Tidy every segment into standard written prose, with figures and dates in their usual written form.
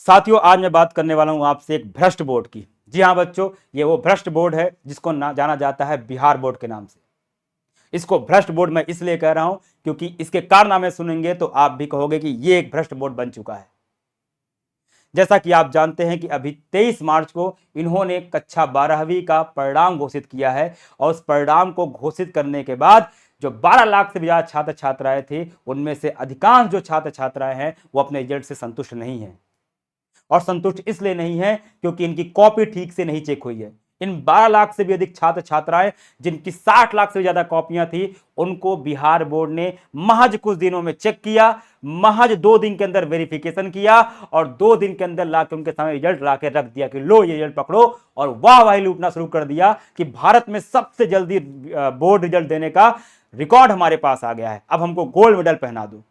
साथियों, आज मैं बात करने वाला हूं आपसे एक भ्रष्ट बोर्ड की। जी हां बच्चों, ये वो भ्रष्ट बोर्ड है जिसको जाना जाता है बिहार बोर्ड के नाम से। इसको भ्रष्ट बोर्ड मैं इसलिए कह रहा हूं क्योंकि इसके कारनामे सुनेंगे तो आप भी कहोगे कि ये एक भ्रष्ट बोर्ड बन चुका है। जैसा कि आप जानते हैं कि अभी 23 मार्च को इन्होंने कक्षा 12वीं का परिणाम घोषित किया है और उस परिणाम को घोषित करने के बाद जो 12 लाख से भी ज्यादा छात्र छात्राएं थे, उनमें से अधिकांश जो छात्र छात्राएं हैं वो अपने रिजल्ट से संतुष्ट नहीं है। और संतुष्ट इसलिए नहीं है क्योंकि इनकी कॉपी ठीक से नहीं चेक हुई है। इन 12 लाख से भी अधिक छात्र छात्राएं जिनकी 60 लाख से भी ज्यादा कॉपियां थी, उनको बिहार बोर्ड ने महज कुछ दिनों में चेक किया, महज 2 दिन के अंदर वेरिफिकेशन किया और 2 दिन के अंदर लाके उनके सामने रिजल्ट लाके रख दिया कि लो ये रिजल्ट पकड़ो, और वाह वाही लूटना शुरू कर दिया कि भारत में सबसे जल्दी बोर्ड रिजल्ट देने का रिकॉर्ड हमारे पास आ गया है, अब हमको गोल्ड मेडल पहना दो।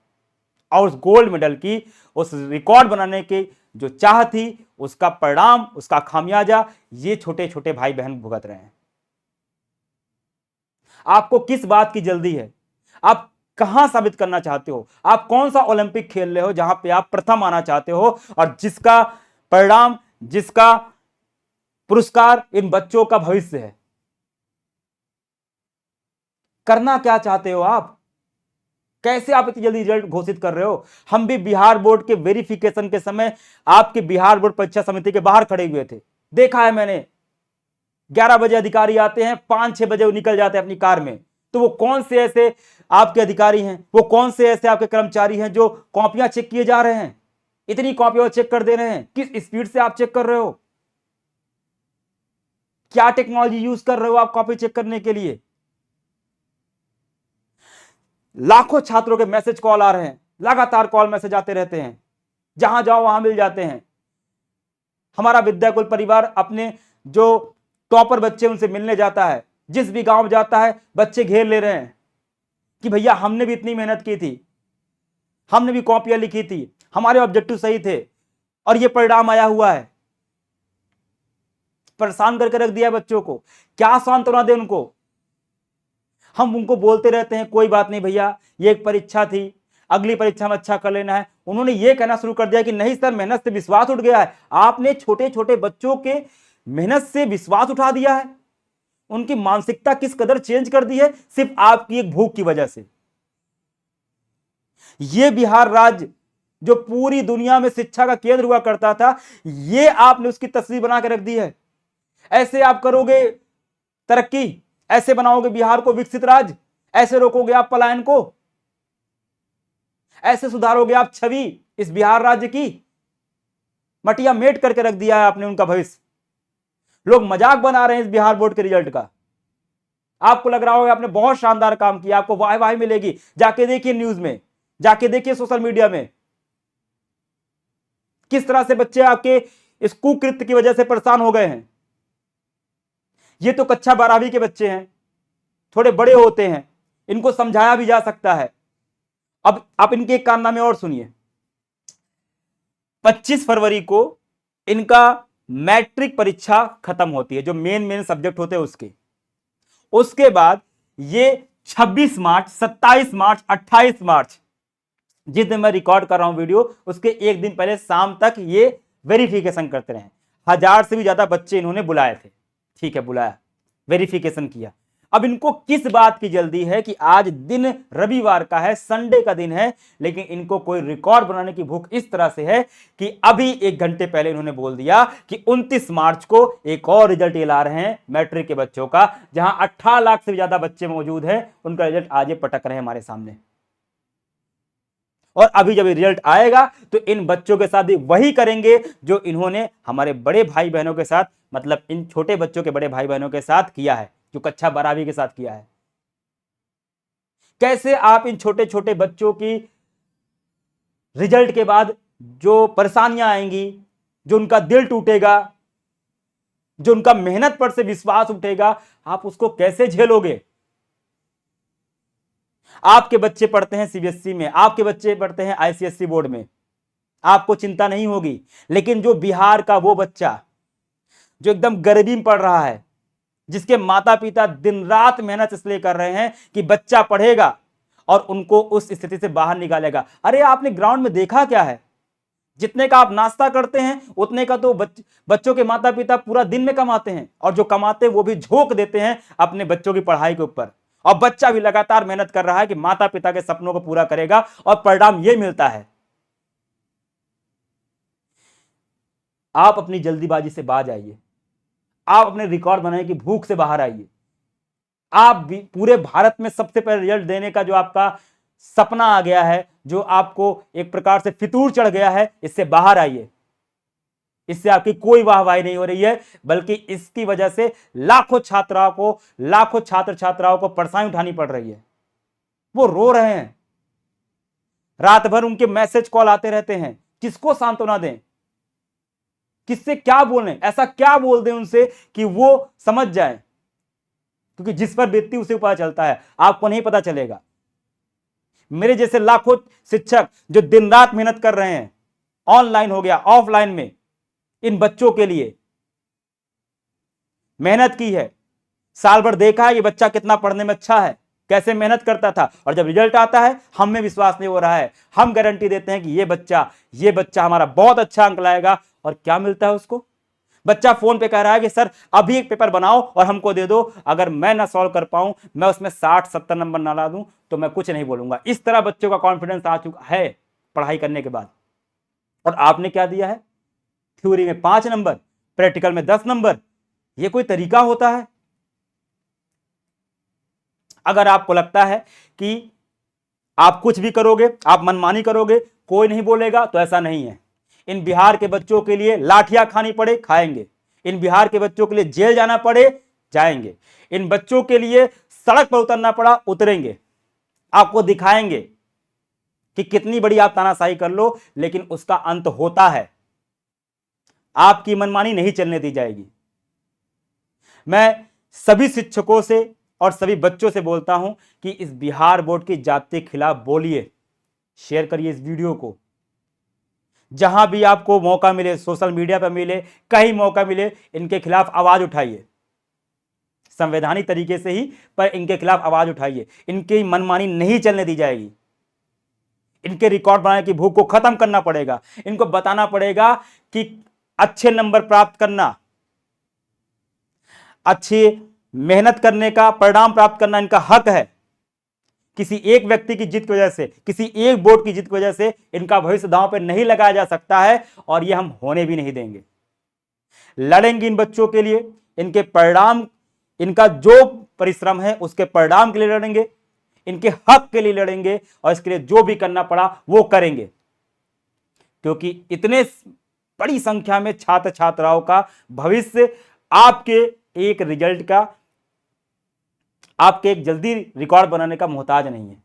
और उस गोल्ड मेडल की, उस रिकॉर्ड बनाने की जो चाह थी, उसका परिणाम, उसका खामियाजा ये छोटे छोटे भाई बहन भुगत रहे हैं। आपको किस बात की जल्दी है? आप कहां साबित करना चाहते हो? आप कौन सा ओलंपिक खेल रहे हो जहां पे आप प्रथम आना चाहते हो और जिसका परिणाम, जिसका पुरस्कार इन बच्चों का भविष्य है? करना क्या चाहते हो आप? कैसे आप इतनी जल्दी रिजल्ट घोषित कर रहे हो? हम भी बिहार बोर्ड के वेरिफिकेशन के समय आपके बिहार बोर्ड परीक्षा समिति के बाहर खड़े हुए थे, देखा है मैंने। 11 बजे अधिकारी आते हैं, 5-6 बजे वो निकल जाते हैं अपनी कार में। तो वो कौन से ऐसे आपके अधिकारी हैं, वो कौन से ऐसे आपके कर्मचारी हैं जो कॉपियां चेक किए जा रहे हैं? इतनी कॉपियां चेक कर दे रहे हैं, किस स्पीड से आप चेक कर रहे हो? क्या टेक्नोलॉजी यूज कर रहे हो आप कॉपी चेक करने के लिए? लाखों छात्रों के मैसेज कॉल आ रहे हैं, लगातार कॉल मैसेज आते रहते हैं, जहां जाओ वहां मिल जाते हैं। हमारा विद्याकुल परिवार अपने जो टॉपर बच्चे उनसे मिलने जाता है, जिस भी गांव जाता है बच्चे घेर ले रहे हैं कि भैया हमने भी इतनी मेहनत की थी, हमने भी कॉपियां लिखी थी, हमारे ऑब्जेक्टिव सही थे और ये परिणाम आया हुआ है। परेशान करके रख दिया बच्चों को। क्या सांत्वना दे उनको? हम उनको बोलते रहते हैं कोई बात नहीं भैया, ये एक परीक्षा थी, अगली परीक्षा में अच्छा कर लेना है। उन्होंने ये कहना शुरू कर दिया कि नहीं सर, मेहनत से विश्वास उठ गया है। आपने छोटे छोटे बच्चों के मेहनत से विश्वास उठा दिया है, उनकी मानसिकता किस कदर चेंज कर दी है सिर्फ आपकी एक भूख की वजह से। यह बिहार राज्य जो पूरी दुनिया में शिक्षा का केंद्र हुआ करता था, यह आपने उसकी तस्वीर बना के रख दी है। ऐसे आप करोगे तरक्की? ऐसे बनाओगे बिहार को विकसित राज्य? ऐसे रोकोगे आप पलायन को? ऐसे सुधारोगे आप छवि इस बिहार राज्य की? मटिया मेट करके रख दिया है आपने उनका भविष्य। लोग मजाक बना रहे हैं इस बिहार बोर्ड के रिजल्ट का। आपको लग रहा होगा आपने बहुत शानदार काम किया, आपको वाह वाह मिलेगी। जाके देखिए न्यूज में, जाके देखिए सोशल मीडिया में, किस तरह से बच्चे आपके इस कुकृत्य की वजह से परेशान हो गए हैं। ये तो कक्षा 12वीं के बच्चे हैं, थोड़े बड़े होते हैं, इनको समझाया भी जा सकता है। अब आप इनके एक कारनामे और सुनिए। 25 फरवरी को इनका मैट्रिक परीक्षा खत्म होती है, जो मेन सब्जेक्ट होते हैं उसके। उसके बाद ये 26 मार्च, 27 मार्च, 28 मार्च, जिस दिन मैं रिकॉर्ड कर रहा हूं वीडियो, उसके एक दिन पहले शाम तक ये वेरिफिकेशन करते रहे। 1000 से भी ज्यादा बच्चे इन्होंने बुलाए थे। ठीक है, बुलाया, वेरिफिकेशन किया। अब इनको किस बात की जल्दी है कि आज दिन रविवार का है, संडे का दिन है, लेकिन इनको कोई रिकॉर्ड बनाने की भूख इस तरह से है कि अभी 1 घंटे पहले इन्होंने बोल दिया कि 29 मार्च को एक और रिजल्ट ला रहे हैं मैट्रिक के बच्चों का, जहां 18 लाख से भी ज्यादा बच्चे मौजूद हैं। उनका रिजल्ट आज पटक रहे हैं हमारे सामने। और अभी जब रिजल्ट आएगा तो इन बच्चों के साथ भी वही करेंगे जो इन्होंने हमारे बड़े भाई बहनों के साथ, मतलब इन छोटे बच्चों के बड़े भाई बहनों के साथ किया है, जो कक्षा 12वीं के साथ किया है। कैसे आप इन छोटे छोटे बच्चों की रिजल्ट के बाद जो परेशानियां आएंगी, जो उनका दिल टूटेगा, जो उनका मेहनत पर से विश्वास उठेगा, आप उसको कैसे झेलोगे? आपके बच्चे पढ़ते हैं सीबीएसई में, आपके बच्चे पढ़ते हैं आईसीएसई बोर्ड में, आपको चिंता नहीं होगी। लेकिन जो बिहार का वो बच्चा जो एकदम गरीबी में पढ़ रहा है, जिसके माता पिता दिन रात मेहनत इसलिए कर रहे हैं कि बच्चा पढ़ेगा और उनको उस स्थिति से बाहर निकालेगा। अरे आपने ग्राउंड में देखा क्या है? जितने का आप नाश्ता करते हैं उतने का तो बच्चों के माता पिता पूरा दिन में कमाते हैं, और जो कमाते हैं वो भी झोंक देते हैं अपने बच्चों की पढ़ाई के ऊपर। और बच्चा भी लगातार मेहनत कर रहा है कि माता पिता के सपनों को पूरा करेगा, और परिणाम यह मिलता है। आप अपनी जल्दीबाजी से बाज आइए, आप अपने रिकॉर्ड बनाइए कि भूख से बाहर आइए। आप भी पूरे भारत में सबसे पहले रिजल्ट देने का जो आपका सपना आ गया है, जो आपको एक प्रकार से फितूर चढ़ गया है, इससे बाहर आइए। इससे आपकी कोई वाहवाही नहीं हो रही है, बल्कि इसकी वजह से लाखों छात्राओं को, लाखों छात्र छात्राओं को परेशानी उठानी पड़ रही है। वो रो रहे हैं, रात भर उनके मैसेज कॉल आते रहते हैं। किसको सांत्वना दें, किससे क्या बोलें, ऐसा क्या बोल दें उनसे कि वो समझ जाए, क्योंकि जिस पर बीतती उसे पता चलता है, आपको नहीं पता चलेगा। मेरे जैसे लाखों शिक्षक जो दिन रात मेहनत कर रहे हैं, ऑनलाइन हो गया ऑफलाइन में, इन बच्चों के लिए मेहनत की है। साल भर देखा है ये बच्चा कितना पढ़ने में अच्छा है, कैसे मेहनत करता था, और जब रिजल्ट आता है हम में विश्वास नहीं हो रहा है। हम गारंटी देते हैं कि ये बच्चा हमारा बहुत अच्छा अंक लाएगा, और क्या मिलता है उसको? बच्चा फोन पे कह रहा है कि सर अभी एक पेपर बनाओ और हमको दे दो, अगर मैं ना सॉल्व कर पाऊं, मैं उसमें 60-70 नंबर ना ला दूं तो मैं कुछ नहीं बोलूंगा। इस तरह बच्चों का कॉन्फिडेंस आ चुका है पढ़ाई करने के बाद। और आपने क्या दिया है? थ्योरी में 5 नंबर, प्रैक्टिकल में 10 नंबर। यह कोई तरीका होता है? अगर आपको लगता है कि आप कुछ भी करोगे, आप मनमानी करोगे, कोई नहीं बोलेगा, तो ऐसा नहीं है। इन बिहार के बच्चों के लिए लाठियां खानी पड़े, खाएंगे। इन बिहार के बच्चों के लिए जेल जाना पड़े, जाएंगे। इन बच्चों के लिए सड़क पर उतरना पड़ा, उतरेंगे। आपको दिखाएंगे कि कितनी बड़ी आप तानाशाही कर लो, लेकिन उसका अंत होता है। आपकी मनमानी नहीं चलने दी जाएगी। मैं सभी शिक्षकों से और सभी बच्चों से बोलता हूं कि इस बिहार बोर्ड की जाति के खिलाफ बोलिए, शेयर करिए इस वीडियो को। जहां भी आपको मौका मिले, सोशल मीडिया पर मिले, कहीं मौका मिले, इनके खिलाफ आवाज उठाइए। संवैधानिक तरीके से ही, पर इनके खिलाफ आवाज उठाइए। इनकी मनमानी नहीं चलने दी जाएगी। इनके रिकॉर्ड बनाने की भूख को खत्म करना पड़ेगा। इनको बताना पड़ेगा कि अच्छे नंबर प्राप्त करना, अच्छी मेहनत करने का परिणाम प्राप्त करना इनका हक है। किसी एक व्यक्ति की जिद की वजह से, किसी एक बोर्ड की जिद की वजह से इनका भविष्य दांव पर नहीं लगाया जा सकता है, और यह हम होने भी नहीं देंगे। लड़ेंगे इन बच्चों के लिए, इनके परिणाम, इनका जो परिश्रम है उसके परिणाम के लिए लड़ेंगे, इनके हक के लिए लड़ेंगे, और इसके लिए जो भी करना पड़ा वो करेंगे। क्योंकि इतने बड़ी संख्या में छात्र छात्राओं का भविष्य आपके एक रिजल्ट का, आपके एक जल्दी रिकॉर्ड बनाने का मोहताज नहीं है।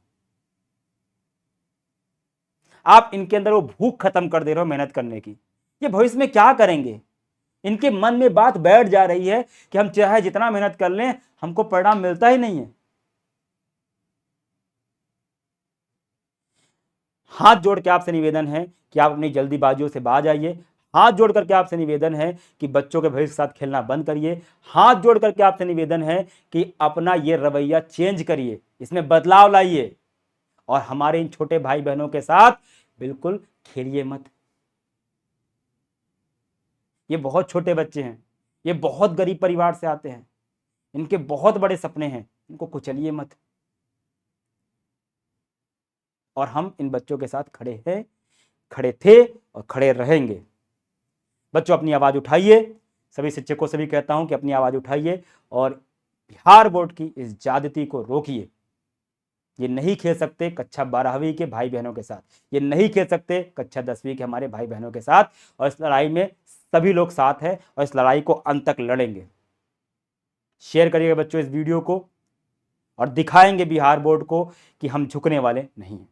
आप इनके अंदर वो भूख खत्म कर दे रहे हो मेहनत करने की। ये भविष्य में क्या करेंगे? इनके मन में बात बैठ जा रही है कि हम चाहे जितना मेहनत कर लें, हमको परिणाम मिलता ही नहीं है। हाथ जोड़ के आपसे निवेदन है कि आप अपनी जल्दीबाजियों से बाज आइए। हाथ जोड़ करके आपसे निवेदन है कि बच्चों के भविष्य के साथ खेलना बंद करिए। हाथ जोड़ करके आपसे निवेदन है कि अपना ये रवैया चेंज करिए, इसमें बदलाव लाइए, और हमारे इन छोटे भाई बहनों के साथ बिल्कुल खेलिए मत। ये बहुत छोटे बच्चे हैं, ये बहुत गरीब परिवार से आते हैं, इनके बहुत बड़े सपने हैं, इनको कुचलिए मत। और हम इन बच्चों के साथ खड़े हैं, खड़े थे और खड़े रहेंगे। बच्चों अपनी आवाज उठाइए। सभी शिक्षकों से भी कहता हूं कि अपनी आवाज उठाइए और बिहार बोर्ड की इस ज्यादती को रोकिए। ये नहीं खेल सकते कक्षा 12वीं के भाई बहनों के साथ, ये नहीं खेल सकते कक्षा 10वीं के हमारे भाई बहनों के साथ, और इस लड़ाई में सभी लोग साथ हैं, और इस लड़ाई को अंत तक लड़ेंगे। शेयर करिएगा बच्चों इस वीडियो को, और दिखाएंगे बिहार बोर्ड को कि हम झुकने वाले नहीं हैं।